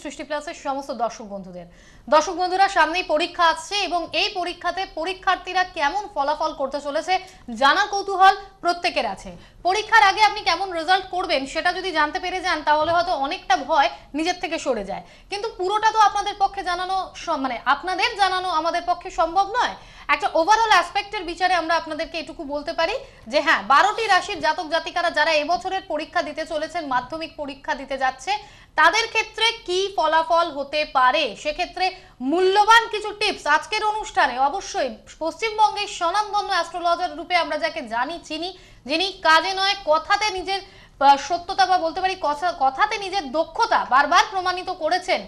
সৃষ্টি প্লাসের সমস্ত দর্শক বন্ধুরা সামনেই পরীক্ষা আসছে এবং এই পরীক্ষাতে পরীক্ষার্থীরা কেমন ফলাফল করতে চলেছে জানার কৌতূহল প্রত্যেকের আছে। পরীক্ষার আগে আপনি কেমন রেজাল্ট করবেন সেটা যদি জানতে পেরে যান তাহলে হয়তো অনেকটা ভয় নিজের থেকে সরে যায়, কিন্তু পুরোটা তো আপনাদের পক্ষে জানানো আপনাদের জানানো আমাদের পক্ষে সম্ভব নয়। একটা ওভারঅল অ্যাসপেক্টের বিচারে আমরা আপনাদেরকে এটুকু বলতে পারি যে হ্যাঁ, 12টি রাশির জাতক জাতিকারা যারা এবছরের পরীক্ষা দিতে চলেছেন, মাধ্যমিক পরীক্ষা দিতে যাচ্ছে, তাদের ক্ষেত্রে কি ফলাফল হতে পারে সেক্ষেত্রে মূল্যবান কিছু টিপস আজকের অনুষ্ঠানে অবশ্যই পশ্চিমবঙ্গের স্বনামধন্য অ্যাস্ট্রোলজার রূপে আমরা যাকে জানি চিনি, যিনি কাজে নয় কথাতে নিজের সত্যতা বা বলতে পারি কথাতে নিজের দক্ষতা বারবার প্রমাণিত করেছেন,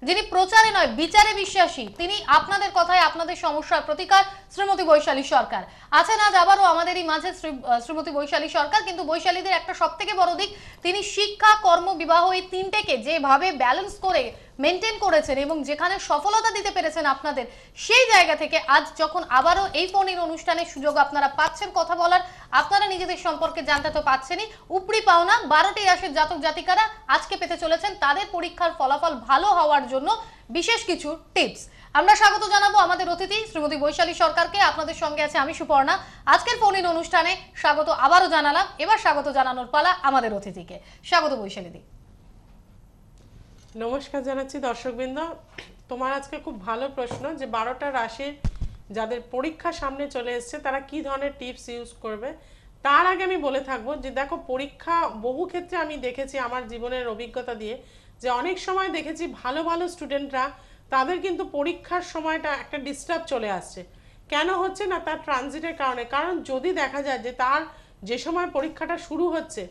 যিনি প্রচারে নয় বিচারে বিশ্বাসী, তিনি আপনাদের কথায় আপনাদের সমস্যার প্রতিকার শ্রীমতী বৈশালী সরকার আছেন আজ আবারও আমাদেরই মাঝে। শ্রীমতী বৈশালী সরকার কিন্তু বৈশালীদের একটা সবথেকে বড় দিক, তিনি শিক্ষা কর্ম বিবাহ এই তিনটেকে যেভাবে ব্যালেন্স করে মেনটেন করেছেন এবং যেখানে সফলতা দিতে পেরেছেন আপনাদের, সেই জায়গা থেকে আজ যখন আবারও এই ফোনের অনুষ্ঠানের সুযোগ আপনারা পাচ্ছেন কথা বলার, আপনারা নিজেদের সম্পর্কে জানতে তো পাচ্ছেনই, উপরি পাওনা 12টি রাশির জাতক জাতিকারা আজকে পেতে চলেছেন তাদের পরীক্ষার ফলাফল ভালো হওয়ার জন্য বিশেষ কিছু টিপস। আমরা স্বাগত জানাবো আমাদের অতিথি শ্রীমতী বৈশালী সরকারকে। আপনাদের সঙ্গে আছে আমি সুপর্ণা। আজকের ফোন-ইন অনুষ্ঠানে স্বাগত আবারও জানালাম, এবার স্বাগত জানানোর পালা আমাদের অতিথিকে। স্বাগত বৈশালী দি। নমস্কার জানাচ্ছি দর্শকবৃন্দ। তোমার আজকে খুব ভালো প্রশ্ন যে 12টা রাশির যাদের পরীক্ষা সামনে চলে এসছে তারা কি ধরনের টিপস ইউজ করবে। তার আগে আমি বলে থাকবো যে দেখো, পরীক্ষা বহু ক্ষেত্রে আমি দেখেছি আমার জীবনের অভিজ্ঞতা দিয়ে যে অনেক সময় দেখেছি ভালো ভালো স্টুডেন্টরা তাদের কিন্তু পরীক্ষার সময়টা একটা ডিস্টার্ব চলে আসছে। কেন হচ্ছে না? তার ট্রানজিটের কারণে। কারণ যদি দেখা যায় যে তার যে সময় পরীক্ষাটা শুরু হচ্ছে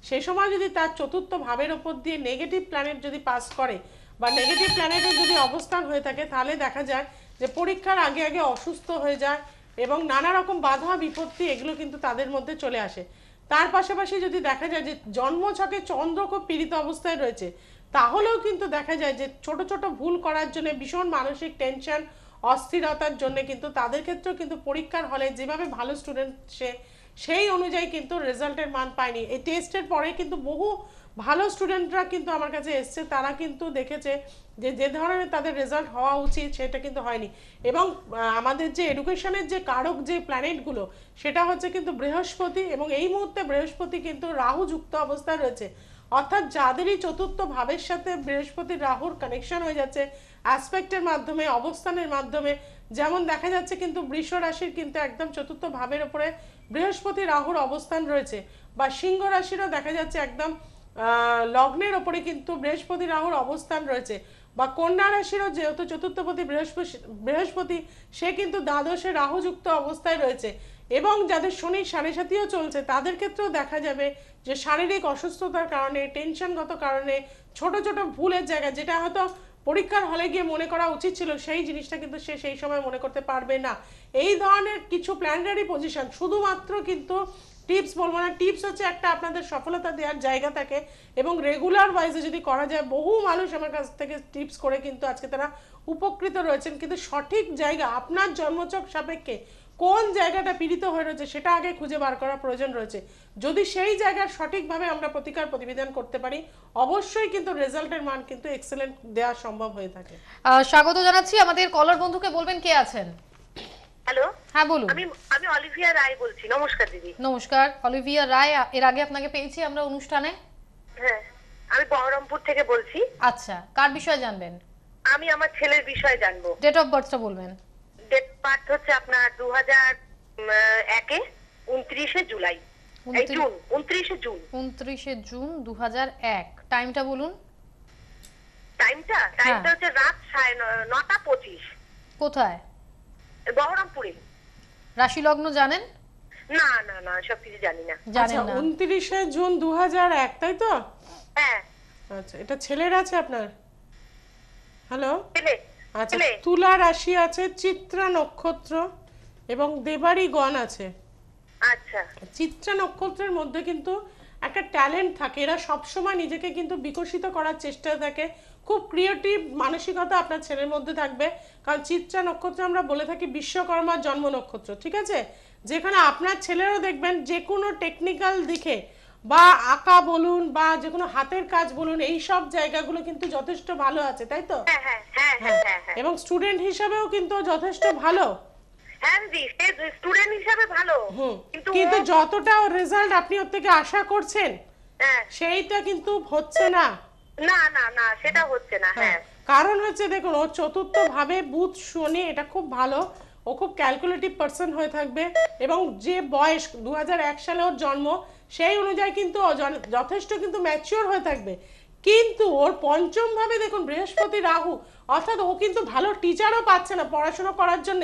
সেই সময় যদি তার চতুর্থ ভাবের ওপর দিয়ে নেগেটিভ প্ল্যানেট যদি পাস করে বা নেগেটিভ প্ল্যানেটের যদি অবস্থান হয়ে থাকে, তাহলে দেখা যায় যে পরীক্ষার আগে আগে অসুস্থ হয়ে যায় এবং নানা রকম বাধা বিপত্তি এগুলো কিন্তু তাদের মধ্যে চলে আসে। তার পাশাপাশি যদি দেখা যায় যে জন্মছকে চন্দ্র খুব পীড়িত অবস্থায় রয়েছে, তাহলেও কিন্তু দেখা যায় যে ছোট ছোট ভুল করার জন্য ভীষণ মানসিক টেনশন, অস্থিরতার জন্য কিন্তু তাদের ক্ষেত্রেও কিন্তু পরীক্ষার হলে যেভাবে ভালো স্টুডেন্ট সেই অনুযায়ী কিন্তু রেজাল্টের মান পায়নি। এই টেস্টের পরে কিন্তু বহু ভালো স্টুডেন্টরা কিন্তু আমার কাছে এসছে, তারা কিন্তু দেখেছে যে যে ধরনের তাদের রেজাল্ট হওয়া উচিত সেটা কিন্তু হয়নি। এবং আমাদের যে এডুকেশনের যে কারক যে প্ল্যানেটগুলো সেটা হচ্ছে কিন্তু বৃহস্পতি, এবং এই মুহূর্তে বৃহস্পতি কিন্তু রাহু যুক্ত অবস্থায় রয়েছে। অর্থাৎ যাদেরই চতুর্থ ভাবের সাথে বৃহস্পতি রাহুর কানেকশন হয়ে যাচ্ছে অ্যাসপেক্টের মাধ্যমে, অবস্থানের মাধ্যমে, যেমন দেখা যাচ্ছে কিন্তু বৃষ রাশির কিন্তু একদম চতুর্থ ভাবের উপরে বৃহস্পতি রাহুর অবস্থান রয়েছে, বা সিংহ রাশিরও দেখা যাচ্ছে একদম লগ্নের ওপরে কিন্তু বৃহস্পতি রাহুর অবস্থান রয়েছে, বা কন্যা রাশিরও যেহেতু চতুর্থপতি বৃহস্পতি সে কিন্তু দ্বাদশে রাহুযুক্ত অবস্থায় রয়েছে। এবং যাদের শনি সাড়ে সাতিও চলছে তাদের ক্ষেত্রেও দেখা যাবে যে শারীরিক অসুস্থতার কারণে, টেনশনগত কারণে, ছোট ছোট ভুলের জায়গা যেটা হয়তো পরীক্ষার হলে গিয়ে মনে করা উচিত ছিল সেই জিনিসটা কিন্তু সে সেই সময় মনে করতে পারবে না। এই ধরনের কিছু প্ল্যানেটারি পজিশন, শুধুমাত্র কিন্তু টিপস বলবো না, টিপস হচ্ছে একটা আপনাদের সফলতা দেওয়ার জায়গা থাকে এবং রেগুলার ওয়াইজে যদি করা যায়, বহু মানুষ আমার কাছ থেকে টিপস করে কিন্তু আজকে তারা উপকৃত রয়েছেন। কিন্তু সঠিক জায়গা আপনার জন্মছক সাপেক্ষে কোন জায়গাটা পীড়িত হয়ে রয়েছে সেটা আগে খুঁজে বার করা প্রয়োজন রয়েছে। যদি সেই জায়গার সঠিকভাবে আমরা প্রতিকার প্রতিবিধান করতে পারি, অবশ্যই কিন্তু রেজাল্টের মান কিন্তু এক্সেলেন্ট দেওয়া সম্ভব হয়ে থাকে। স্বাগত জানাচ্ছি আমাদের কলার বন্ধুকে। বলবেন কে আছেন? হ্যালো, হ্যাঁ বলুন। আমি অলিভিয়া রায় বলছি। নমস্কার দিদি। নমস্কার অলিভিয়া রায়, এর আগে আপনাকে পেয়েছি আমরা অনুষ্ঠানে। হ্যাঁ, আমি বহরমপুর থেকে বলছি। আচ্ছা, কার বিষয়ে জানবেন? আমি আমার ছেলের বিষয়ে জানবো। ডেট অফ বার্থটা বলবেন। ডেট বার্থ হচ্ছে আপনার 2001 29 জুলাই। এই জুন 29 জুন 2001। টাইমটা বলুন। টাইমটা হচ্ছে রাত 9:25। কোথায়? বহরমপুরে। রাশি লগ্ন জানেন? না না না, সব কিছু জানি না। জানেন না? 29 জুন 2001, তাই তো? হ্যাঁ। আচ্ছা, এটা ছেলের আছে আপনার? হ্যালো। ছেলে। আচ্ছা, তুলা রাশি আছে, চিত্রা নক্ষত্র এবং দেবারি গণ আছে। আচ্ছা। চিত্রা নক্ষত্রের মধ্যে কিন্তু একটা ট্যালেন্ট থাকে, এরা সবসময় নিজেকে কিন্তু বিকশিত করার চেষ্টা থাকে, খুব ক্রিয়েটিভ মানসিকতা আপনার ছেলের মধ্যে থাকবে। কারণ চিত্রা নক্ষত্র আমরা বলে থাকি বিশ্বকর্মার জন্ম নক্ষত্র, ঠিক আছে? যেখানে আপনার ছেলেরও দেখবেন যে কোনো টেকনিক্যাল দিকে বা আঁকা বলুন বা যে কোনো হাতের কাজ বলুন, এই সব জায়গাগুলো কিন্তু যথেষ্ট ভালো আছে, তাই তো? হ্যাঁ হ্যাঁ হ্যাঁ হ্যাঁ হ্যাঁ হ্যাঁ এবং স্টুডেন্ট হিসেবেও কিন্তু যথেষ্ট ভালো। হ্যাঁ দিদি, সে স্টুডেন্ট হিসাবে ভালো, কিন্তু কিন্তু ও- যতটা রেজাল্ট আপনি ওর থেকে আশা করছেন হ্যাঁ, সেইটা কিন্তু হচ্ছে না। না না না সেটা হচ্ছে না। হ্যাঁ কারণ হচ্ছে দেখুন, ও চতুর্থ ভাবে বুধ শনি, এটা খুব ভালো। ও খুব ক্যালকুলেটিভ পার্সন হয়ে থাকবে এবং যে বয়স 2001 সালে ওর জন্ম, সেই অনুযায়ী কিন্তু ও যথেষ্ট কিন্তু ম্যাচিওর হয়ে থাকবে। কিন্তু ওর পঞ্চম ভাবে দেখুন বৃহস্পতি রাহু, অর্থাৎ ও কিন্তু ভালো টিচারও পাচ্ছে না পড়াশোনা করার জন্য,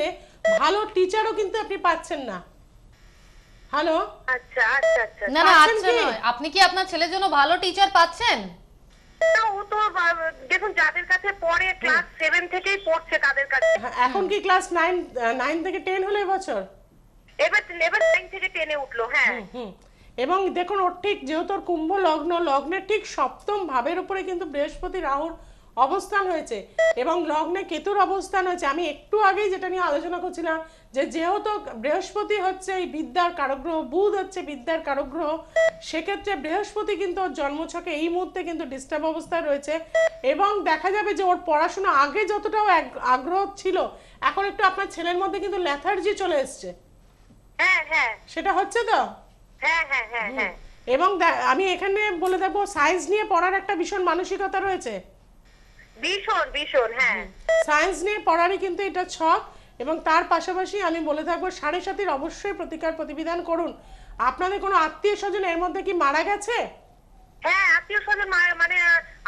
ভালো টিচারও কিন্তু আপনি পাচ্ছেন না। হ্যালো, আচ্ছা আচ্ছা আচ্ছা। না না পাচ্ছেন আচ্ছা কি? নয়, আপনি কি আপনার ছেলের জন্য ভালো টিচার পাচ্ছেন? না, ও তো দেখুন যাদের কাছে পড়ে ক্লাস 7 থেকেই পড়ছে তাদের কাছে, হ্যাঁ, এখন কি ক্লাস 9 থেকে 10 হলো এবছর? এবার এবার 9 থেকে 10-এ উঠলো। হ্যাঁ হুম। এবং দেখুন ওর ঠিক যেহেতু ওর কুম্ভ লগ্ন, লগ্নের ঠিক সপ্তম ভাবের উপরে কিন্তু বৃহস্পতি রাহুর অবস্থান হয়েছে এবং লগ্নে কেতুর অবস্থান হয়েছে। আমি একটু আগেই যেটা নিয়ে আলোচনা করছিলাম, যে যেহেতু বৃহস্পতি হচ্ছে এই বিদ্যার কারক গ্রহ, বুধ হচ্ছে বিদ্যার কারক গ্রহ, সেক্ষেত্রে বৃহস্পতি কিন্তু ওর জন্মছকে এই মুহূর্তে কিন্তু ডিস্টার্ব অবস্থায় রয়েছে এবং দেখা যাবে যে ওর পড়াশোনা আগে যতটাও আগ্রহ ছিল, এখন একটু আপনার ছেলের মধ্যে কিন্তু লেথার্জি চলে এসছে। হ্যাঁ হ্যাঁ সেটা হচ্ছে তো? হ্যাঁ হ্যাঁ হ্যাঁ হ্যাঁ এবং আমি এখানে বলে দেবো, সায়েন্স নিয়ে পড়ার একটা ভীষণ মানসিকতা রয়েছে। ভীষণ ভীষণ। হ্যাঁ সায়েন্স নিয়ে পড়ারই কিন্তু এটা ছক। এবং তার পাশাপাশি আমি বলে থাকবো, 7.5 অবশ্যই প্রতিকার প্রতিবিধান করুন। আপনাদের কোনো আত্মীয় স্বজন এর মধ্যে কি মারা গেছে? হ্যাঁ আত্মীয় স্বজন মানে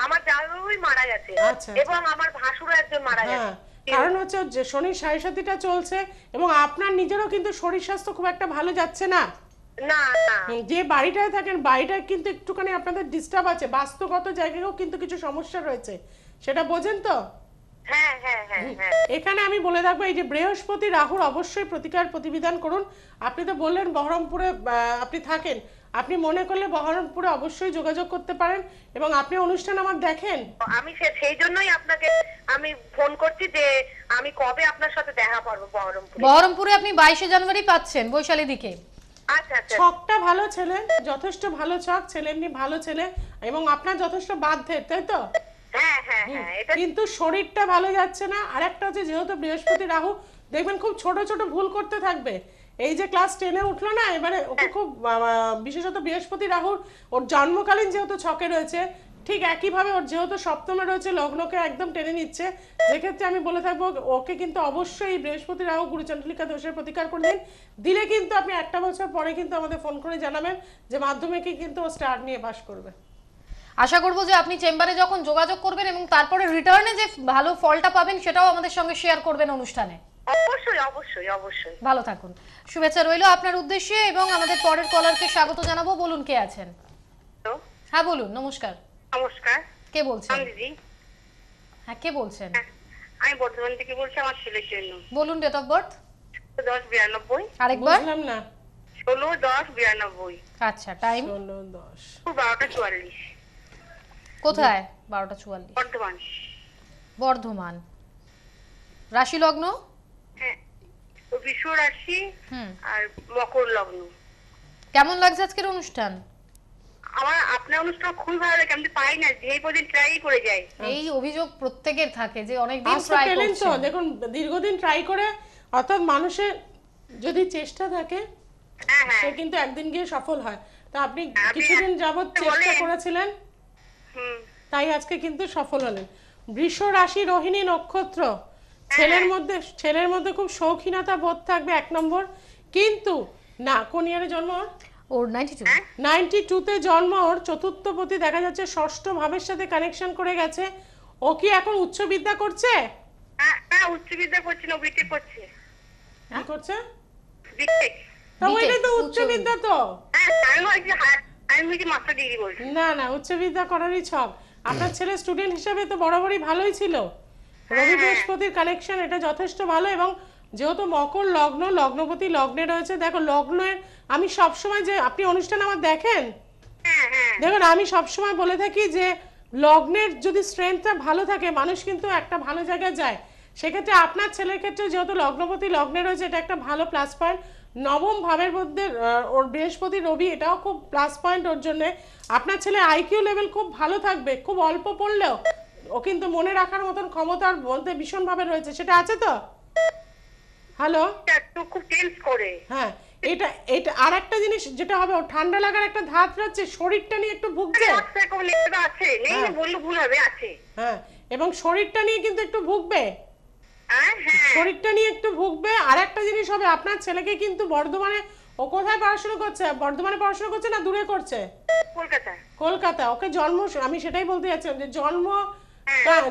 আমার জামাইবাবুই মারা গেছে আচ্ছা, এবং আমার ভাসুরও একজন মারা হ্যাঁ, গেছে। কারণ হচ্ছে যে শনির 7.5টা চলছে এবং আপনার নিজেরও কিন্তু শরীর স্বাস্থ্য খুব একটা ভালো যাচ্ছে না। না না যে বাড়িটায় থাকেন, বাড়িটায় কিন্তু একটুখানি আপনাদের ডিস্টার্ব আছে, বাস্তুগত জায়গায়ও কিন্তু কিছু সমস্যা রয়েছে, সেটা বোঝেন তো? হ্যাঁ হ্যাঁ হ্যাঁ হ্যাঁ এখানে আমি বলে রাখবো, এই যে বৃহস্পতি রাহুর অবশ্যই প্রতিকার প্রতিবিধান করুন। আপনি তো বললেন বহরমপুরে আপনি থাকেন, আপনি মনে করলে বহরমপুরে অবশ্যই যোগাযোগ করতে পারেন এবং আপনি অনুষ্ঠান আমার দেখেন। আমি সেই জন্যই আপনাকে আমি ফোন করছি যে আমি কবে আপনার সাথে দেখা করবো বহরমপুরে। বহরমপুরে আপনি 22শে জানুয়ারি পাচ্ছেন, বৈশালী দিকে। আচ্ছা আচ্ছা ছকটা ভালো ছেলে, যথেষ্ট ভালো ছক, ছেলে এমনি ভালো ছেলে এবং আপনার যথেষ্ট বাধ্যের, তাই তো? হ্যাঁ হ্যাঁ হ্যাঁ এটা কিন্তু শরীরটা ভালো যাচ্ছে না। আর একটা হচ্ছে, যেহেতু বৃহস্পতি রাহু, দেখবেন খুব ছোট ছোট ভুল করতে থাকবে। এই যে ক্লাস 10-এ উঠলো না, এবারে ওকে খুব বিশেষত বৃহস্পতি রাহুর ওর জন্মকালীন যেহেতু ছকে রয়েছে, ঠিক একইভাবে ওর যেহেতু সপ্তমে রয়েছে, লগ্নকে একদম টেনে নিচ্ছে। যেক্ষেত্রে আমি বলে থাকবো, ওকে কিন্তু অবশ্যই এই বৃহস্পতি রাহু গুরুচন্ডলিকা দোষের প্রতিকার করে দিন। দিলে কিন্তু আপনি একটা বছর পরে কিন্তু আমাদের ফোন করে জানাবেন যে মাধ্যমিকে কিন্তু ও স্টার নিয়ে পাশ করবে। আশা করব যে আপনি চেম্বারে যখন যোগাযোগ করবেন এবং তারপরে রিটার্নে যে ভালো ফলটা পাবেন সেটাও আমাদের সঙ্গে শেয়ার করবেন অনুষ্ঠানে। অবশ্যই অবশ্যই অবশ্যই। ভালো থাকুন, শুভেচ্ছা রইল আপনার উদ্দেশ্যে এবং আমাদের পরের কলারকে স্বাগত জানাবো। বলুন কে আছেন? তো হ্যাঁ বলুন, নমস্কার, নমস্কার, কে বলছেন? আমি দিদি। হ্যাঁ কে বলছেন? হ্যাঁ, আমি বর্ধমান থেকে বলছি আমার ছেলের জন্য। বলুন ডেট অফ বার্থ 10-92 আরেকবার। বুঝলাম না। 16-10-92 আচ্ছা, টাইম 16-10 12টা 44 কোথায়? 12টা 44 বর্ধমান। বর্ধমান। রাশি লগ্ন? হ্যাঁ, তো বিশ্ব রাশি হুম। আর মকর লগ্ন। কেমন লাগছে আজকের অনুষ্ঠান? আমার আপনার অনুষ্ঠান খুবই ভালো লাগে, আমি পাই না, যেই পর্যন্ত ট্রাই করে যাই। এই অভিযোগ প্রত্যেকের থাকে যে অনেকদিন আজ তো ট্রাই পেলেন তো, করছেন। দেখুন দীর্ঘদিন ট্রাই করে, অর্থাৎ মানুষের যদি চেষ্টা থাকে হ্যাঁ হ্যাঁ সে কিন্তু একদিন গিয়ে সফল হয়। তা আপনি আপনি কিছুদিন যাবত চেষ্টা বলেন। করেছিলেন, হুম তাই আজকে কিন্তু সফল হলেন। বৃষ রাশি, রোহিণী নক্ষত্র, ছেলের মধ্যে খুব শৌখিনতা বোধ থাকবে 1 নম্বর। কিন্তু না, কোন ইয়ারে জন্ম ওর? ওর 92। 92-তে জন্ম ওর, চতুর্থপতি দেখা যাচ্ছে ষষ্ঠ ভাবের সাথে কানেকশন করে গেছে। ও কি এখন উচ্চ বিদ্যা করছে? হ্যাঁ হ্যাঁ, উচ্চ বিদ্যা করছি না, বিটেক করছে। কি করছে? বিটেক। তা BTech, ওইটাই তো উচ্চ উচ্চ বিদ্যা তো। হ্যাঁ, আমি বলছি মাস্টার ডিগ্রি বলছি। না না, উচ্চ বিদ্যা করারই ছক। আপনার ছেলে স্টুডেন্ট হিসেবে তো বরাবরই ভালোই ছিল। রবি বৃহস্পতির কানেকশন এটা যথেষ্ট ভালো এবং যেহেতু মকর লগ্ন, লগ্নপতি লগ্নে রয়েছে, দেখো লগ্নের আমি সবসময়, যে আপনি অনুষ্ঠান আমার দেখেন, হ্যাঁ হ্যাঁ দেখুন আমি সবসময় বলে থাকি যে লগ্নের যদি স্ট্রেংথটা ভালো থাকে, মানুষ কিন্তু একটা ভালো জায়গায় যায়। সেক্ষেত্রে আপনার ছেলের ক্ষেত্রে যেহেতু লগ্নপতি লগ্নে রয়েছে, এটা একটা ভালো প্লাস পয়েন্ট। নবম ভাবের মধ্যে ওর বৃহস্পতি রবি, এটাও খুব প্লাস পয়েন্ট ওর জন্য। আপনার ছেলে আইকিউ লেভেল খুব ভালো থাকবে, খুব অল্প পড়লেও ও কিন্তু মনে রাখার মতন ক্ষমতার মধ্যে ভীষণভাবে রয়েছে, সেটা আছে তো? হ্যালো, একটু খুব টেন্স করে। হ্যাঁ, এটা এটা আর একটা জিনিস যেটা হবে, ও ঠান্ডা লাগার একটা ধাত রয়েছে, শরীরটা নিয়ে একটু ভুগছে। আছে, নেই না বললে ভুল হবে, আছে। হ্যাঁ, এবং শরীরটা নিয়ে কিন্তু একটু ভুগবে, হ্যাঁ, শরীরটা নিয়ে একটু ভুগবে। আর একটা জিনিস হবে, আপনার ছেলেকে কিন্তু বর্ধমানে, ও কোথায় পড়াশোনা করছে? বর্ধমানে পড়াশোনা করছে না দূরে করছে? কলকাতা। কলকাতা। ওকে জন্ম, আমি সেটাই বলতে যাচ্ছিলাম যে জন্ম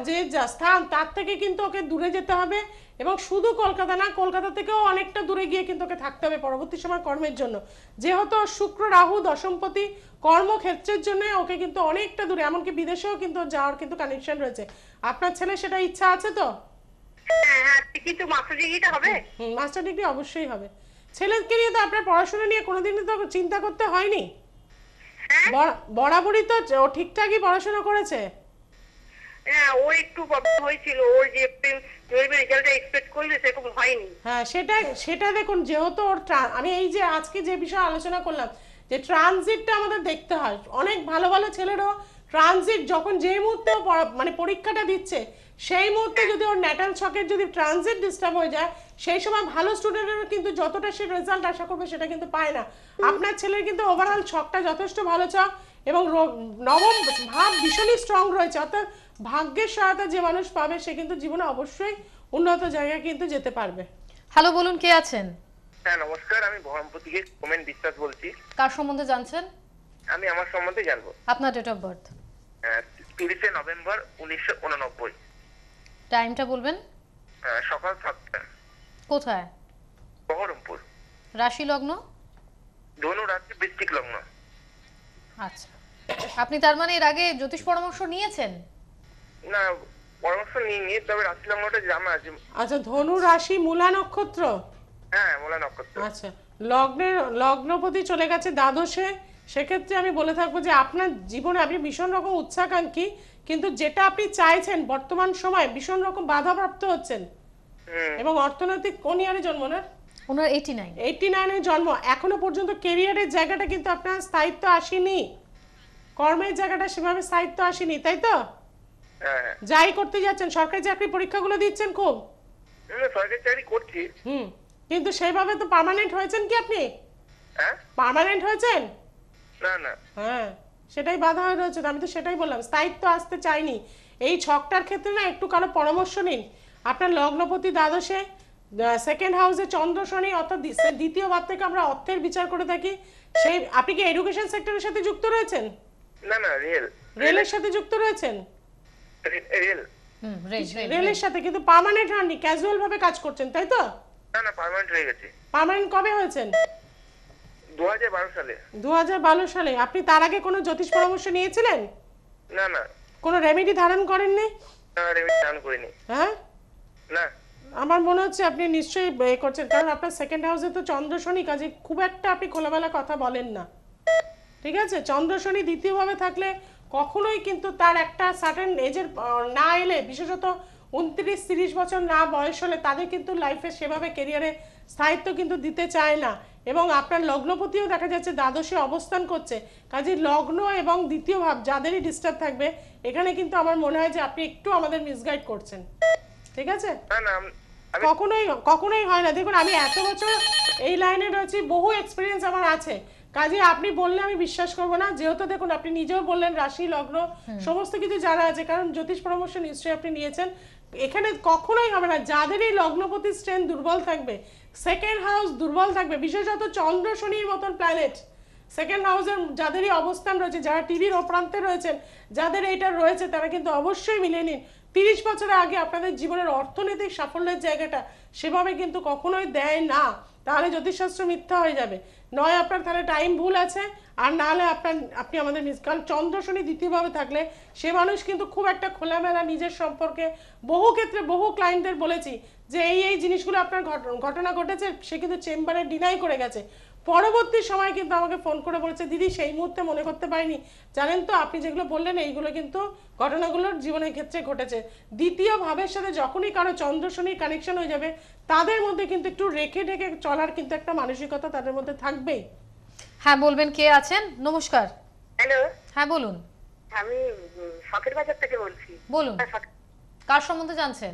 যে স্থান তার থেকে কিন্তু ওকে দূরে যেতে হবে, এবং শুধু কলকাতা না, কলকাতা থেকেও অনেকটা দূরে গিয়ে কিন্তু ওকে থাকতে হবে পরবর্তী সময় কর্মের জন্য। যেহেতু শুক্র রাহু দশমপতি, কর্মক্ষেত্রের জন্য ওকে কিন্তু অনেকটা দূরে, এমনকি বিদেশেও কিন্তু যাওয়ার কিন্তু কানেকশন রয়েছে। আপনার ছেলে সেটা ইচ্ছা আছে তো? হ্যাঁ, কিন্তু মাস্টার ডিগ্রিটা হবে? মাস্টার ডিগ্রি অবশ্যই হবে। ছেলেকে নিয়ে তো আপনার পড়াশোনা নিয়ে কোনোদিনই তো চিন্তা করতে হয়নি? বরাবরই তো ও ঠিকঠাকই পড়াশোনা করেছে। হ্যাঁ, ও একটু প্রবলেম হয়েছিল, ওর যে রেজাল্টটা এক্সপেক্ট করলে সেরকম হয়নি। হ্যাঁ, সেটা দেখুন, যেহেতু ওর আমি এই যে আজকে যে বিষয়ে আলোচনা করলাম, যে ট্রানজিটটা আমাদের দেখতে হয়। অনেক ভালো ভালো ছেলেরও ট্রানজিট যখন যে মুহূর্তে মানে পরীক্ষাটা দিচ্ছে, সেই মুহূর্তে যদি ওর ন্যাটাল ছকের যদি ট্রানজিট ডিস্টার্ব হয়ে যায়, সেই সময় ভালো স্টুডেন্টেরও কিন্তু যতটা সে রেজাল্ট আশা করবে সেটা কিন্তু পায় না। আপনার ছেলের কিন্তু ওভারঅল ছকটা যথেষ্ট ভালো ছক, এবং নবম ভাব ভীষণই স্ট্রং রয়েছে, অর্থাৎ ভাগ্যের সহায়তা যে মানুষ পাবে সে কিন্তু জীবনে অবশ্যই উন্নত জায়গায় কিন্তু যেতে পারবে। হ্যালো, বলুন, কে আছেন? হ্যাঁ নমস্কার, আমি বহরমপুর থেকে কোমেন বিশ্বাস বলছি। কার সম্বন্ধে জানছেন? আমি আমার সম্বন্ধে জানবো। আপনার ডেট অফ বার্থ? 30শে নভেম্বর 1989। টাইমটা বলবেন? সকাল 7টা। কোথায়? বহরমপুর। রাশি লগ্ন? ধনু রাশি, বৃশ্চিক লগ্ন। আচ্ছা, আপনি তার মানে এর আগে জ্যোতিষ পরামর্শ নিয়েছেন? না, পরামর্শ নিইনি, তবে রাশি লগ্নটা জানা আছে। আচ্ছা, ধনু রাশি, মূলা নক্ষত্র। হ্যাঁ, মূলা নক্ষত্র। আচ্ছা, লগ্নপতি চলে গেছে দ্বাদশে। সেক্ষেত্রে আমি বলে থাকবো যে আপনার জীবনে আপনি ভীষণ রকম উচ্চাকাঙ্ক্ষী, কিন্তু যেটা আপনি চাইছেন বর্তমান সময় ভীষণ রকম বাধাপ্রাপ্ত হচ্ছেন। এবং অর্থনৈতিক কোন ইয়ারে জন্ম না? ওনার 89। 89-এ জন্ম। এখনো পর্যন্ত কেরিয়ারের জায়গাটা কিন্তু আপনার স্থায়িত্ব আসেনি, কর্মের জায়গাটা সেভাবে স্থায়িত্ব আসেনি, তাই তো? হ্যাঁ, যাই করতে যাচ্ছেন, সরকারি চাকরি পরীক্ষাগুলো দিচ্ছেন খুব, সরকারি চাকরি করছি। কিন্তু সেইভাবে তো পার্মানেন্ট হয়েছেন কি আপনি? হ্যাঁ, পার্মানেন্ট হয়েছেন? না না। হ্যাঁ, সেটাই বাধা হয়ে রয়েছে। আমি তো সেটাই বললাম, স্থায়িত্ব আসতে চাইনি। এই ছকটার ক্ষেত্রে না একটু কারো পরামর্শ নিন। আপনার লগ্নপতি দ্বাদশে, সেকেন্ড হাউসে চন্দ্র শনি, অর্থাৎ দ্বিতীয় ভাব থেকে আমরা অর্থের বিচার করে থাকি। সেই আপনি কি এডুকেশন সেক্টরের সাথে যুক্ত রয়েছেন? না না, রেলের সাথে যুক্ত রয়েছেন? রেল। রেলের সাথে, কিন্তু পার্মানেন্ট হননি, ক্যাজুয়াল ভাবে কাজ করছেন, তাই তো? না না, পার্মানেন্ট হয়ে গেছে। পার্মানেন্ট কবে হয়েছেন? 2012 সালে। 2012 সালে। আপনি তার আগে কোনো জ্যোতিষ পরামর্শ নিয়েছিলেন? না না। কোনো রেমেডি ধারণ করেননি? না, রেমেডি ধারণ করিনি। হ্যাঁ, না। আমার মনে হচ্ছে আপনি নিশ্চয়ই করছেন, কারণ আপনার সেকেন্ড হাউসে তো চন্দ্র শনি, কাজে খুব একটা আপনি খোলামেলা কথা বলেন না, ঠিক আছে? চন্দ্র শনি দ্বিতীয়ভাবে থাকলে কখনোই কিন্তু তার একটা সার্টেন এজের না এলে, বিশেষত 29-30 বছর না বয়স হলে তাদের কিন্তু লাইফে সেভাবে কেরিয়ারে স্থায়িত্ব কিন্তু দিতে চায় না। এবং আপনার লগ্নপতিও দেখা যাচ্ছে দ্বাদশে অবস্থান করছে, কাজে লগ্ন এবং দ্বিতীয় ভাব যাদেরই ডিস্টার্ব থাকবে, এখানে কিন্তু আমার মনে হয় যে আপনি একটু আমাদের মিসগাইড করছেন, ঠিক আছে? না না, কখনোই হয় না। দেখুন, আমি এত বছর এই লাইনে রয়েছি, বহু এক্সপিরিয়েন্স আমার আছে, কাজে আপনি বললে আমি বিশ্বাস করব না। যেহেতু দেখুন আপনি নিজেও বললেন রাশি লগ্ন সমস্ত কিছু জানা আছে, কারণ জ্যোতিষ পরামর্শ নিশ্চয়ই আপনি নিয়েছেন। এখানে কখনোই হবে না। যাদেরই লগ্নপতি স্ট্রেন্থ দুর্বল থাকবে, সেকেন্ড হাউস দুর্বল থাকবে, বিশেষত চন্দ্র শনির মতন প্ল্যানেট সেকেন্ড হাউসের যাদেরই অবস্থান রয়েছে, যারা টিভির অপ্রান্তে রয়েছেন, যাদের এইটা রয়েছে, তারা কিন্তু অবশ্যই মিলিয়ে নিন। 30 বছরের আগে আপনাদের জীবনের অর্থনৈতিক সাফল্যের জায়গাটা সেভাবে কিন্তু কখনোই দেয় না, তাহলে জ্যোতিষশাস্ত্র মিথ্যা হয়ে যাবে। নয় আপনার তাহলে টাইম ভুল আছে, আর না হলে আপনি আমাদের কারণ চন্দ্র শনি দ্বিতীয়ভাবে থাকলে সে মানুষ কিন্তু খুব একটা খোলামেলা নিজের সম্পর্কে, বহু ক্ষেত্রে বহু ক্লায়েন্টদের বলেছি যে এই জিনিসগুলো আপনার ঘটনা ঘটেছে, সে কিন্তু চেম্বারে ডিনাই করে গেছে। পরবর্তী সময় কিন্তু আমাকে ফোন করে বলেছে দিদি সেই মুহূর্তে মনে করতে পারিনি। জানেন তো আপনি যেগুলো বললেন এইগুলো কিন্তু ঘটনাগুলোর জীবনের ক্ষেত্রে ঘটেছে। দ্বিতীয় ভাবের সাথে যখনই কারো চন্দ্র শনির কানেকশন হয়ে যাবে তাদের মধ্যে কিন্তু একটু রেখে ঢেকে চলার কিন্তু একটা মানসিকতা তাদের মধ্যে থাকবেই। হ্যাঁ বলবেন, কে আছেন? নমস্কার। হ্যালো, হ্যাঁ বলুন। আমি শখের বাজার থেকে বলছি। বলুন, কার সম্বন্ধে জানছেন?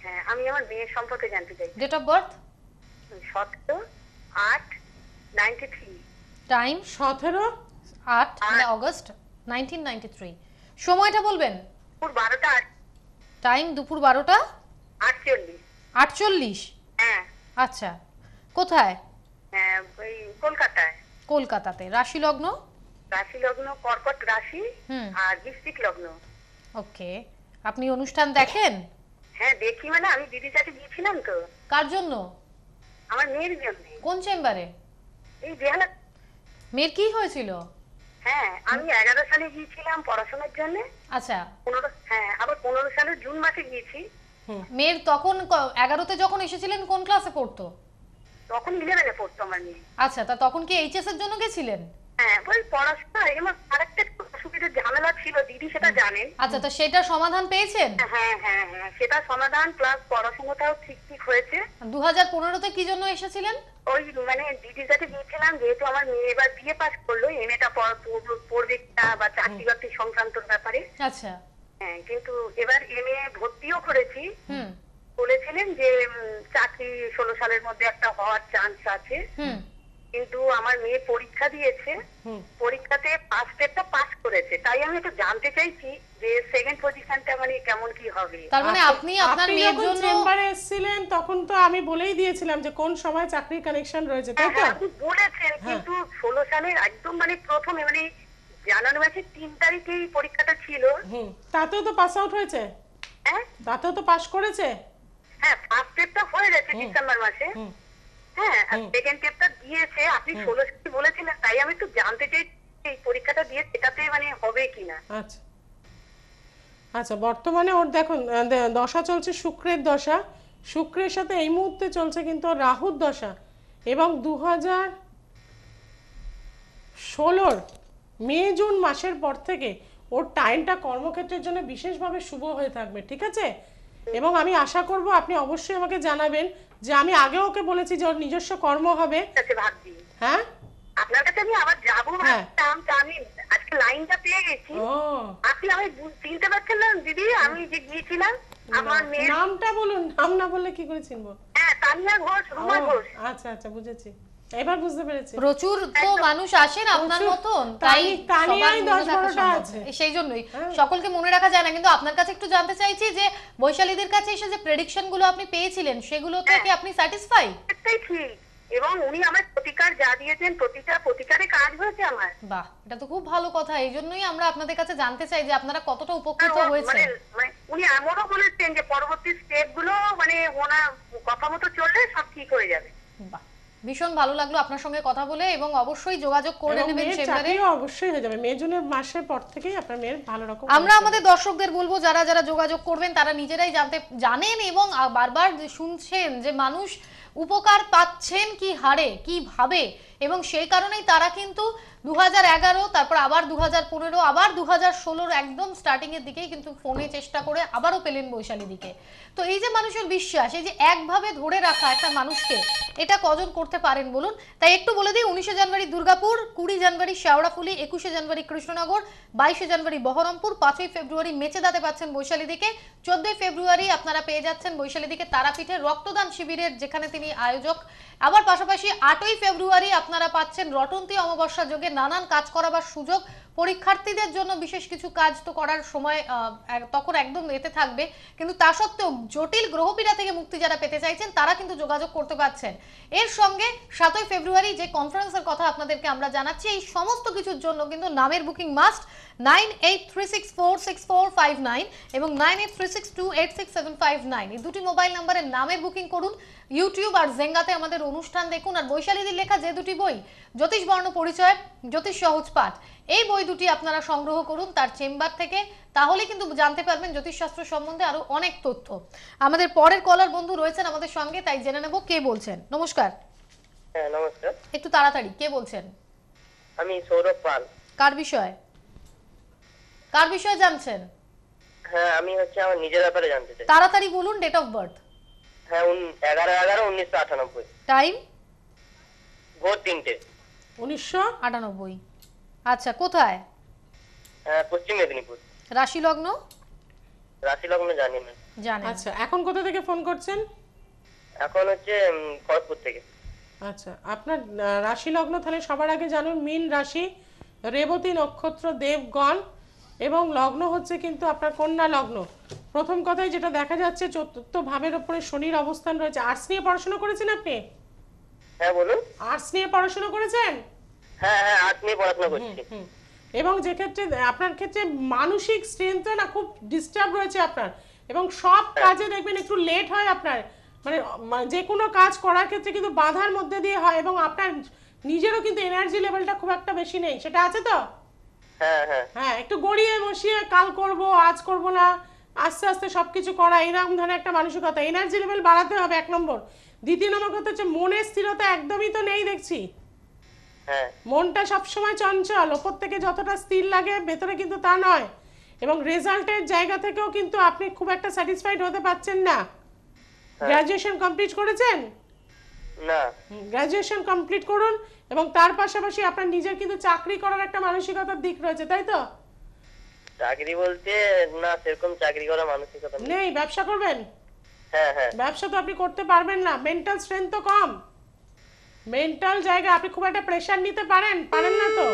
হ্যাঁ, আমি আমার মেয়ের সম্পর্কে জানতে চাই। Date of birth, 17/8/93। টাইম 17 মানে অগস্ট 1993। সময়টা বলবেন? দুপুর 12টা টাইম দুপুর 12টা 48। 48। হ্যাঁ আচ্ছা, কোথায়? হ্যাঁ, ওই কলকাতায়। কলকাতাতে। রাশি লগ্ন? রাশি লগ্ন কর্কট রাশি হুম। আর বৃশ্চিক লগ্ন। ওকে, আপনি অনুষ্ঠান দেখেন? হ্যাঁ দেখি, মানে আমি দিদির সাথে গিয়েছিলাম তো কার জন্য? আমার মেয়ের জন্য। কোন চেম্বারে? এই বেহালা। মেয়ের কি হয়েছিল? হ্যাঁ, আমি 11 সালে গিয়েছিলাম পড়াশোনার জন্য। আচ্ছা, 15 সালের জুন মাসে গিয়েছি। মেয়ের তখন 11তে যখন এসেছিলেন কোন ক্লাসে পড়তো? তখন 11-এ পড়তো আমার মেয়ে। আচ্ছা, তা তখন কি এইচএস এর জন্য গেছিলেন? হ্যাঁ, ওই পড়াশোনা এমন আরেকটা অসুবিধার ঝামেলা ছিল, দিদি সেটা জানেন। আচ্ছা, তা সেটার সমাধান পেয়েছেন? হ্যাঁ হ্যাঁ হ্যাঁ, সেটা সমাধান প্লাস পড়াশোনাটাও ঠিক হয়েছে। 2015তে কি জন্য এসেছিলেন? ওই মানে দিদির কাছে গিয়েছিলাম, যেহেতু আমার মেয়ে এবার বিএ পাস করলো, এমএটা পড়বে কিনা বা চাকরি বাকরি সংক্রান্ত ব্যাপারে। আচ্ছা। হ্যাঁ, কিন্তু এবার এমএ ভর্তিও করেছি। হুম বলেছিলেন যে চাকরি 16 সালের মধ্যে একটা হওয়ার চান্স আছে। হুম। কিন্তু আমার মেয়ে পরীক্ষা দিয়েছে, পরীক্ষাতে ফার্স্ট স্টেপটা পাস করেছে। তাই আমি একটু জানতে চাইছি যে সেকেন্ড পজিশনটা মানে কেমন কি হবে। তার মানে আপনি আপনার আপনি মেয়ের যখন জন্য চেম্বারে এসেছিলেন তখন তো আমি বলেই দিয়েছিলাম যে কোন সময় চাকরির কানেকশন রয়েছে, তাই তো? হ্যাঁ, আপনি বলেছেন, কিন্তু 16 সালের একদম মানে প্রথমে মানে জানুয়ারি মাসের 3 তারিখেই পরীক্ষাটা ছিল। তাতেও তো পাস আউট হয়েছে, হ্যাঁ তাতেও তো পাস করেছে। হ্যাঁ, ফার্স্ট স্টেপটা হয়ে গেছে ডিসেম্বর মাসে। হ্যাঁ, আর সেকেন্ড স্টেপটা দিয়েছে। আপনি 16 সালে বলেছিলেন, তাই আমি একটু জানতে চাই এই পরীক্ষাটা দিয়ে সেটাতে মানে হবে কিনা। আচ্ছা আচ্ছা, বর্তমানে ওর দেখুন দশা চলছে শুক্রের দশা, শুক্রের সাথে এই মুহূর্তে চলছে কিন্তু ওর রাহুর দশা, এবং 2016 মে জুন মাসের পর থেকে ওর টাইমটা কর্মক্ষেত্রের জন্য বিশেষভাবে শুভ হয়ে থাকবে, ঠিক আছে? এবং আমি আশা করব আপনি অবশ্যই আমাকে জানাবেন, যে আমি আগেও ওকে বলেছি যে ওর নিজস্ব কর্ম হবে। কাছে ভাবছি, হ্যাঁ, আপনার কাছে আমি আবার যাবো ভাবতাম, তা আমি আজকে লাইনটা পেয়ে গেছি। ও আপনি আমি চিনতে পারছেন না দিদি, আমি যে গিয়েছিলাম আমার মেয়ের। নামটা বলুন, নাম না বললে কি করে চিনবো? হ্যাঁ, তানিয়া ঘোষ, রুমা ঘোষ। আচ্ছা আচ্ছা, বুঝেছি, এবার বুঝতে পেরেছি। প্রচুর তো মানুষ আসেন আপনার প্রচুর। মতন, তাই তানিয়াই সবার মনে 10-12টা রাখা আছে। সম্ভব। সেই জন্যই সকলকে মনে রাখা যায় না, কিন্তু আপনার কাছে একটু জানতে চাইছি যে বৈশালীদের কাছে এসে যে প্রেডিকশন গুলো আপনি পেয়েছিলেন সেগুলো থেকে আপনি স্যাটিসফাই? এটাই ঠিক, এবং উনি আমার প্রতিকার যা দিয়েছেন প্রতিকারে কাজ হয়েছে আমার। বাহ, এটা তো খুব ভালো কথা। এই জন্যই আমরা আপনাদের কাছে জানতে চাই যে আপনারা কতটা উপকৃত মানে হয়েছেন। উনি এমনও বলেছেন যে পরবর্তী স্টেপ গুলো মানে ওনার কথা মতো চললে সব ঠিক হয়ে যাবে। বাহ, ভীষণ ভালো লাগলো আপনার সঙ্গে কথা বলে, এবং অবশ্যই যোগাযোগ করে এবং নেবেন মেয়ের চেম্বারে। চাকরিও অবশ্যই হয়ে যাবে, মে জুনের মাসের পর থেকেই আপনার মেয়ের ভালো রকম। আমরা আমাদের দর্শকদের বলবো যারা যারা যোগাযোগ করবেন তারা নিজেরাই জানেন এবং বারবার শুনছেন যে মানুষ উপকার পাচ্ছেন কি হারে কিভাবে, এবং সেই কারণেই তারা কিন্তু 2011, তারপর আবার 2015, আবার 2016 একদম স্টার্টিং এর দিকেই কিন্তু ফোনে চেষ্টা করে আবারও পেলেন বৈশালী দিকে। তো এই যে মানুষের বিশ্বাস, এই যে একভাবে ধরে রাখা একটা মানুষকে, এটা কজন করতে পারেন বলুন? তাই একটু বলে দিই, 19শে জানুয়ারি দুর্গাপুর, 20 জানুয়ারি শেওড়াফুলি, 21শে জানুয়ারি কৃষ্ণনগর, 22শে জানুয়ারি বহরমপুর, 5ই ফেব্রুয়ারি মেচেদাতে পাচ্ছেন বৈশালী দিকে, 14ই ফেব্রুয়ারি আপনারা পেয়ে যাচ্ছেন বৈশালী দিকে তারাপীঠে রক্তদান শিবিরের, যেখানে তিনি আয়োজক। আবার পাশাপাশি 8ই ফেব্রুয়ারি আপনারা পাচ্ছেন রটন্তী অমাবস্যা যোগে নানান কাজ করাবার সুযোগ। পরীক্ষার্থীদের জন্য বিশেষ কিছু কাজ তো করার সময় তখন একদম এতে থাকবে, কিন্তু তা সত্ত্বেও জটিল গ্রহপীড়া থেকে মুক্তি যারা পেতে চাইছেন তারা কিন্তু যোগাযোগ করতে পারছেন। এর সঙ্গে 7ই ফেব্রুয়ারি যে কনফারেন্সের কথা আপনাদেরকে আমরা জানাচ্ছি, এই সমস্ত কিছুর জন্য কিন্তু নামের বুকিং মাস্ট। 98364645 এবং 9836286759 এই দুটি মোবাইল নাম্বারে নামের বুকিং করুন। ইউটিউব আর জেঙ্গাতে আমাদের অনুষ্ঠান দেখুন। আর বৈশালীদের লেখা যে দুটি বই, জ্যোতিষ বর্ণ পরিচয়, জ্যোতিষ সহজ পাঠ, এই বই দুটি আপনারা সংগ্রহ করুন তার চেম্বার থেকে, তাহলে কিন্তু জানতে পারবেন জ্যোতিষশাস্ত্র সম্বন্ধে আরো অনেক তথ্য। আমাদের পরের কলার বন্ধু রয়েছেন আমাদের সঙ্গে, তাই জেনে নেব কে বলছেন। নমস্কার। হ্যাঁ নমস্কার, একটু তাড়াতাড়ি, কে বলছেন? আমি সৌরভ পাল। কার বিষয়ে জানছেন? হ্যাঁ আমি আমার নিজের ব্যাপারে জানতে চাই। তাড়াতাড়ি বলুন। Date of birth? হ্যাঁ 11/11/1998। টাইম? ভোর 3টে। 1998। আচ্ছা, কোথায়? হ্যাঁ পশ্চিম মেদিনীপুর। রাশি লগ্ন? রাশি লগ্ন জানি না। জানেন। আচ্ছা, এখন কোথা থেকে ফোন করছেন? এখন খড়গপুর থেকে। আচ্ছা, আপনার রাশি লগ্ন তাহলে সবার আগে জানুন মীন রাশি, রেবতী নক্ষত্র, দেবগণ, এবং লগ্ন হচ্ছে কিন্তু আপনার কন্যা লগ্ন। প্রথম কথাই যেটা দেখা যাচ্ছে, চতুর্থ ভাবের উপরে শনির অবস্থান রয়েছে। আর্টস নিয়ে পড়াশোনা করেছেন আপনি? হ্যাঁ বলুন। আর্টস নিয়ে পড়াশোনা করেছেন? হ্যাঁ হ্যাঁ আর্টস নিয়ে পড়াশোনা করছি। এবং যে ক্ষেত্রে আপনার ক্ষেত্রে মানসিক স্ট্রেংথটা না খুব ডিস্টার্ব রয়েছে আপনার, এবং সব কাজে দেখবেন একটু লেট হয় আপনার, মানে যে কোনো কাজ করার ক্ষেত্রে কিন্তু বাধার মধ্যে দিয়ে হয়, এবং আপনার নিজেরও কিন্তু এনার্জি লেভেলটা খুব একটা বেশি নেই, সেটা আছে তো? হ্যাঁ হ্যাঁ হ্যাঁ, একটু গড়িয়ে বসিয়ে কাল করব আজ করব না, আস্তে আস্তে সবকিছু করা, এরকম ধরনের একটা মানসিকতা। এনার্জি লেভেল বাড়াতে হবে, 1 নম্বর। দ্বিতীয় নম্বর কথা হচ্ছে মনের স্থিরতা একদমই তো নেই দেখছি। হ্যাঁ মনটা সবসময় চঞ্চল, ওপর থেকে যতটা স্থির লাগে ভেতরে কিন্তু তা নয়, এবং রেজাল্টের জায়গা থেকেও কিন্তু আপনি খুব একটা স্যাটিসফাইড হতে পারছেন না। গ্র্যাজুয়েশন কমপ্লিট করেছেন? না। গ্র্যাজুয়েশন কমপ্লিট করুন, এবং তার পাশাপাশি আপনার নিজের কিন্তু চাকরি করার একটা মানসিকতার দিক রয়েছে, তাই তো? চাকরি বলতে না, সেরকম চাকরি করার মানসিকতা নেই। নেই। ব্যবসা করবেন? হ্যাঁ হ্যাঁ ব্যবসা তো আপনি করতে পারবেন না, মেন্টাল স্ট্রেংথ তো কম। মেন্টাল জায়গা আপনি খুব একটা প্রেশার নিতে পারেন না তো,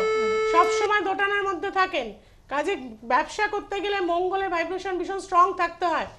সব সময় দোটানার মধ্যে থাকেন। কাজে ব্যবসা করতে গেলে মঙ্গলের ভাইব্রেশন ভীষণ স্ট্রং থাকতে হয়,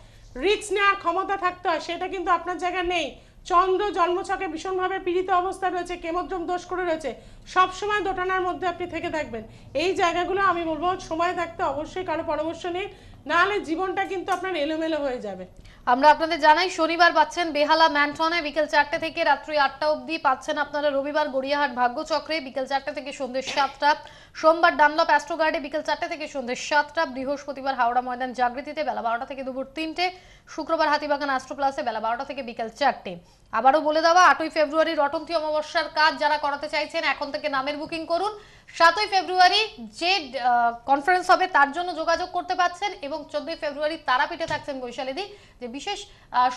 রিস্ক নেওয়ার ক্ষমতা থাকতে হয়, সেটা কিন্তু আপনার জায়গা নেই। চন্দ্র জন্মছকে ভীষণভাবে পীড়িত অবস্থা রয়েছে, কেমদ্রম দোষ করে রয়েছে, সব সময় দোটানার মধ্যে আপনি থেকে থাকবেন। এই জায়গাগুলো আমি বলবো সময় থাকতে অবশ্যই কারো পরামর্শ নিন, নাহলে জীবনটা কিন্তু আপনার এলোমেলো হয়ে যাবে। আমরা আপনাদের জানাই শনিবার পাচ্ছেন বেহালা ম্যান্টনে বিকেল 4টে থেকে রাত্রি 8টা অবধি, পাচ্ছেন আপনারা রবিবার গড়িয়াহাট ভাগ্যচক্রে বিকেল 4টে থেকে সন্ধ্যে 7টা, সোমবার ডানলপ অ্যাস্ট্রোগার্ডে বিকেল 4টে থেকে সন্ধ্যে 7টা, বৃহস্পতিবার হাওড়া ময়দান জাগৃতিতে বেলা 12টা থেকে দুপুর 3টে, শুক্রবার হাতিবাগান অ্যাস্ট্রো প্লাসে বেলা 12টা থেকে বিকেল 4টে। আবারও বলে দেওয়া, 8ই ফেব্রুয়ারি রটন্তী অমাবস্যার কাজ যারা করাতে চাইছেন এখন থেকে নামের বুকিং করুন। 7ই ফেব্রুয়ারি যে কনফারেন্স হবে তার জন্য যোগাযোগ করতে পারছেন, এবং 14ই ফেব্রুয়ারি তারাপীঠে থাকছেন বৈশালীদি, যে বিশেষ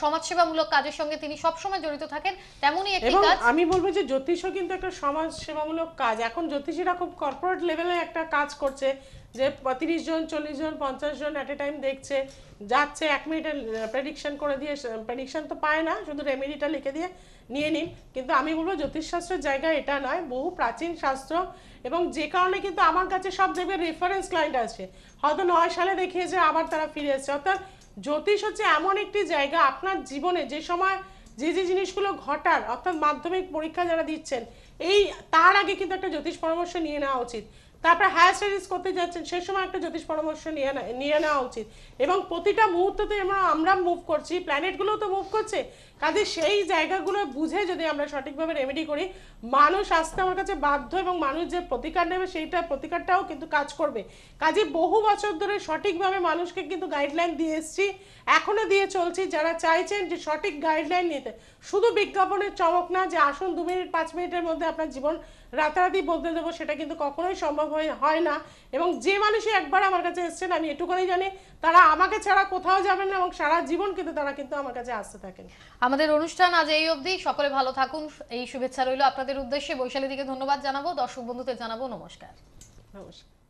সমাজসেবামূলক কাজের সঙ্গে তিনি সবসময় জড়িত থাকেন, তেমনই একটি এবং কাজ। আমি বলবো যে জ্যোতিষও কিন্তু একটা সমাজ সেবামূলক কাজ। এখন জ্যোতিষীরা খুব কর্পোরেট লেভেলে একটা কাজ করছে, যে 30 জন 40 জন 50 জন অ্যাট এ টাইম দেখছে, যাচ্ছে 1 মিনিটের প্রেডিকশন করে দিয়ে, প্রেডিকশন তো পায় না, শুধু রেমেডিটা লিখে দিয়ে নিয়ে নিন। কিন্তু আমি বলবো জ্যোতিষশাস্ত্রের জায়গা এটা নয়, বহু প্রাচীন শাস্ত্র, এবং যে কারণে কিন্তু আমার কাছে সব দেখবে রেফারেন্স ক্লায়েন্ট আছে, হয়তো 9 সালে দেখিয়েছে আবার তারা ফিরে এসেছে। অর্থাৎ জ্যোতিষ হচ্ছে এমন একটি জায়গা, আপনার জীবনে যে সময় যে জিনিসগুলো ঘটার, অর্থাৎ মাধ্যমিক পরীক্ষা যারা দিচ্ছেন এই তার আগে কিন্তু একটা জ্যোতিষ পরামর্শ নিয়ে নেওয়া উচিত। তারপর হায়ার স্টাডিজ করতে যাচ্ছেন সেই সময় একটা জ্যোতিষ পরামর্শ নিয়ে নেওয়া উচিত। এবং প্রতিটা মুহূর্ততে আমরা মুভ করছি, প্ল্যানেটগুলোও তো মুভ করছে, কাজে সেই জায়গাগুলো বুঝে যদি আমরা সঠিকভাবে রেমেডি করি, মানুষ আসতে আমার কাছে বাধ্য, এবং মানুষ যে প্রতিকার নেবে সেইটা প্রতিকারটাও কিন্তু কাজ করবে। কাজে বহু বছর ধরে সঠিকভাবে মানুষকে কিন্তু গাইডলাইন দিয়ে এসেছি, এখনো দিয়ে চলছি। যারা চাইছেন যে সঠিক গাইডলাইন নিতে, শুধু বিজ্ঞাপনের চমক না যে আসুন 2 মিনিট 5 মিনিটের মধ্যে আপনার জীবন রাতারাতি বদলে দেবো, সেটা কিন্তু কখনোই সম্ভব হয় না। এবং যে মানুষই একবার আমার কাছে এসেছেন আমি এটুকুনি জানি, তারা আমাকে ছাড়া কোথাও যাবেন না, এবং সারা জীবন কিন্তু তারা কিন্তু আমার কাছে আসতে থাকেন। আমাদের অনুষ্ঠান আজ এই অবধি, সকলে ভালো থাকুন এই শুভেচ্ছা রইল আপনাদের উদ্দেশ্যে। বৈশালীদিকে ধন্যবাদ জানাবো, দর্শক বন্ধুদের জানাবো নমস্কার। নমস্কার।